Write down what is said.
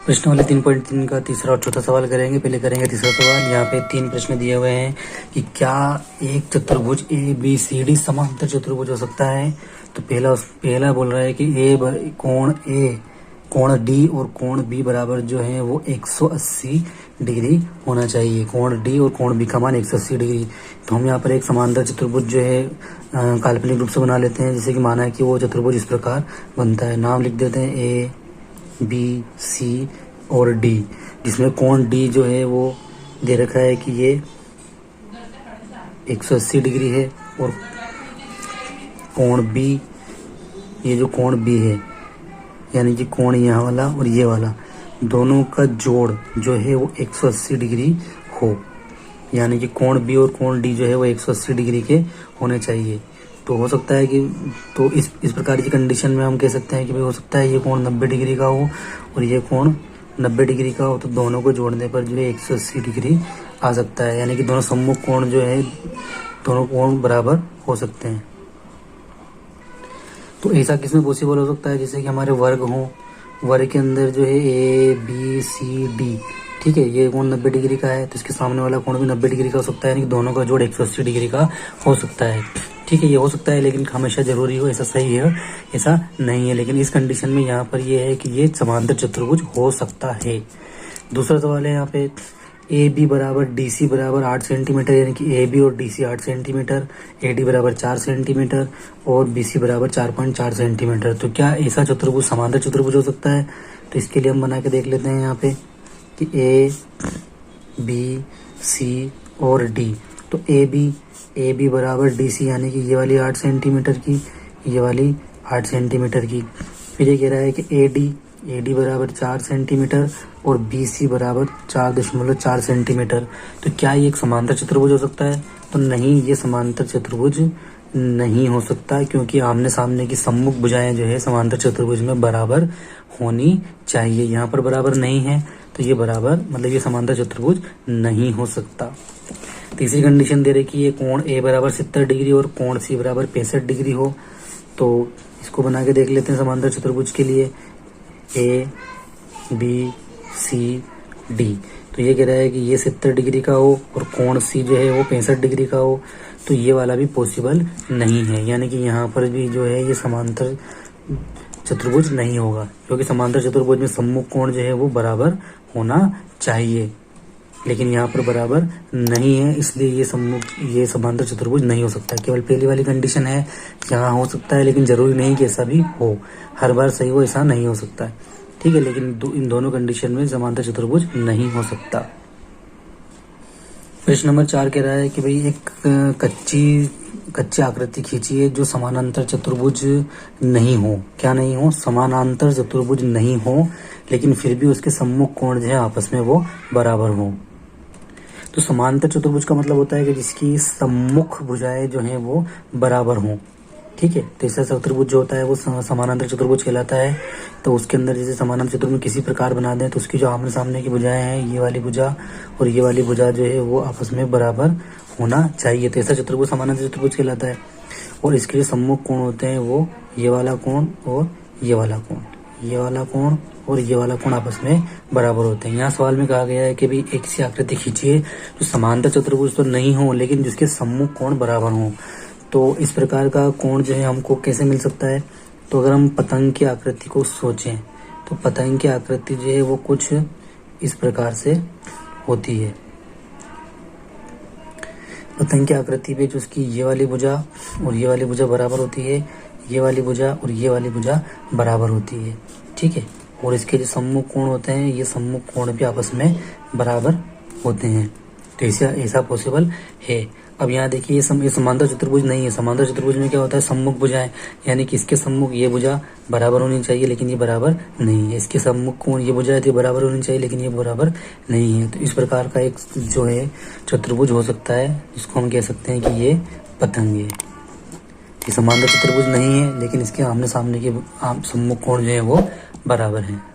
प्रश्न वाले 3.3 का तीसरा और चौथा सवाल करेंगे। पहले करेंगे तीसरा सवाल। यहाँ पे 3 प्रश्न दिए हुए हैं कि क्या एक चतुर्भुज ए बी सी डी समांतर चतुर्भुज हो सकता है। तो पहला बोल रहा है कि कोण डी और कोण बी बराबर जो है वो 180 डिग्री होना चाहिए। कोण डी और कोण बी का मान 180 डिग्री। तो हम यहाँ पर एक समांतर चतुर्भुज जो है काल्पनिक रूप से बना लेते हैं। जैसे कि माना है कि वो चतुर्भुज इस प्रकार बनता है। नाम लिख देते हैं ए बी सी और डी, जिसमें कोण डी जो है वो दे रखा है कि ये 180 डिग्री है और कोण बी, ये जो कोण बी है यानी कि कोण यहाँ वाला और ये वाला दोनों का जोड़ जो है वो 180 डिग्री हो, यानी कि कोण बी और कोण डी जो है वो 180 डिग्री के होने चाहिए। तो हो सकता है कि तो इस प्रकार की कंडीशन में हम कह सकते हैं कि भाई हो सकता है ये कोण 90 डिग्री का हो और ये कोण 90 डिग्री का हो, तो दोनों को जोड़ने पर जो है 180 डिग्री आ सकता है, यानी कि दोनों सम्मुख कोण जो है दोनों कोण बराबर हो सकते हैं। तो ऐसा किसमें पॉसिबल हो सकता है, जैसे कि हमारे वर्ग हों, वर्ग के अंदर जो है ए बी सी डी, ठीक है, ये कोण 90 डिग्री का है तो इसके सामने वाला कोण भी 90 डिग्री का हो सकता है, यानी कि दोनों का जोड़ 180 डिग्री का हो सकता है। ठीक है, ये हो सकता है, लेकिन हमेशा जरूरी हो ऐसा सही है ऐसा नहीं है। लेकिन इस कंडीशन में यहाँ पर ये है कि ये समांतर चतुर्भुज हो सकता है। दूसरा सवाल है यहाँ पे ए बी बराबर डी सी बराबर 8 सेंटीमीटर, यानी कि ए बी और D C 8 centimetre, A D बराबर 4 सेंटीमीटर और बी सी बराबर 4.4 सेंटीमीटर। तो क्या ऐसा चतुर्भुज समांतर चतुर्भुज हो सकता है। तो इसके लिए हम बना के देख लेते हैं यहाँ पे कि ए बी सी और डी। तो ए बी बराबर डी सी, यानी कि ये वाली 8 सेंटीमीटर की, ये वाली 8 सेंटीमीटर की। फिर ये कह रहा है कि ए डी बराबर 4 सेंटीमीटर और बी सी बराबर 4.4 सेंटीमीटर। तो क्या ये एक समांतर चतुर्भुज हो सकता है। तो नहीं, ये समांतर चतुर्भुज नहीं हो सकता, क्योंकि आमने सामने की सम्मुख भुजाएं जो है समांतर चतुर्भुज में बराबर होनी चाहिए। यहाँ पर बराबर नहीं है तो ये बराबर मतलब ये समांतर चतुर्भुज नहीं हो सकता। तीसरी कंडीशन दे रही कि ये कोण ए बराबर 70 डिग्री और कोण सी बराबर 65 डिग्री हो। तो इसको बना के देख लेते हैं समांतर चतुर्भुज के लिए ए बी सी डी। तो ये कह रहा है कि ये 70 डिग्री का हो और कोण सी जो है वो 65 डिग्री का हो, तो ये वाला भी पॉसिबल नहीं है, यानी कि यहाँ पर भी जो है ये समांतर चतुर्भुज नहीं होगा, क्योंकि समांतर चतुर्भुज में सम्मुख कोण जो है वो बराबर होना चाहिए, लेकिन यहाँ पर बराबर नहीं है, इसलिए ये समांतर चतुर्भुज नहीं हो सकता। केवल पहली वाली कंडीशन है यहाँ हो सकता है, लेकिन जरूरी नहीं कि ऐसा भी हो, हर बार सही हो ऐसा नहीं हो सकता है। ठीक है, लेकिन इन दोनों कंडीशन में समांतर चतुर्भुज नहीं हो सकता। प्रश्न नंबर 4 कह रहा है कि भाई एक कच्ची आकृति खींचिए जो समानांतर चतुर्भुज नहीं हो। क्या नहीं हो, समानांतर चतुर्भुज नहीं हो, लेकिन फिर भी उसके सम्मुख कोण जो है आपस में वो बराबर हो। तो समांतर चतुर्भुज का मतलब होता है कि जिसकी सम्मुख भुजाएं जो हैं वो बराबर हों। ठीक है, तो ऐसा चतुर्भुज जो होता है वो समानांतर चतुर्भुज कहलाता है। तो उसके अंदर जैसे समानांतर चतुर्भुज किसी प्रकार बना दें तो उसकी जो आमने सामने की भुजाएं हैं, ये वाली भुजा और ये वाली भुजा जो है वो आपस में बराबर होना चाहिए। तो ऐसा चतुर्भुज समानांतर चतुर्भुज कहलाता है। और इसके जो सम्मुख कोण होते हैं वो ये वाला कोण और ये वाला कोण, ये वाला कोण और ये वाला कोण आपस में बराबर होते हैं। यहाँ सवाल में कहा गया है कि भाई एक सी आकृति खींचिए जो समांतर चतुर्भुज तो नहीं हो, लेकिन जिसके सम्मुख कोण बराबर हों। तो इस प्रकार का कोण जो है हमको कैसे मिल सकता है। तो अगर हम पतंग की आकृति को सोचें तो पतंग की आकृति जो है वो कुछ इस प्रकार से होती है। पतंग की आकृति पे जो उसकी ये वाली भुजा और ये वाली भुजा बराबर होती है, ये वाली भुजा और ये वाली भुजा बराबर होती है। ठीक है, और इसके जो सम्मुख कोण होते हैं ये सम्मुख कोण भी आपस में बराबर होते हैं। तो ऐसा पॉसिबल है। अब यहाँ देखिए ये समांतर चतुर्भुज नहीं है। समांतर चतुर्भुज में क्या होता है, सम्मुख भुजाएं, यानी कि इसके सम्मुख ये भुजा बराबर होनी चाहिए, लेकिन ये बराबर नहीं है। इसके सम्मुख कोण ये भुजा है तो बराबर होनी चाहिए, लेकिन ये बराबर नहीं है। तो इस प्रकार का एक जो है चतुर्भुज हो सकता है, जिसको हम कह सकते हैं कि ये पतंग है। ये समांतर चतुर्भुज नहीं है, लेकिन इसके आमने सामने के सम्मुख कोण जो है वो बराबर है।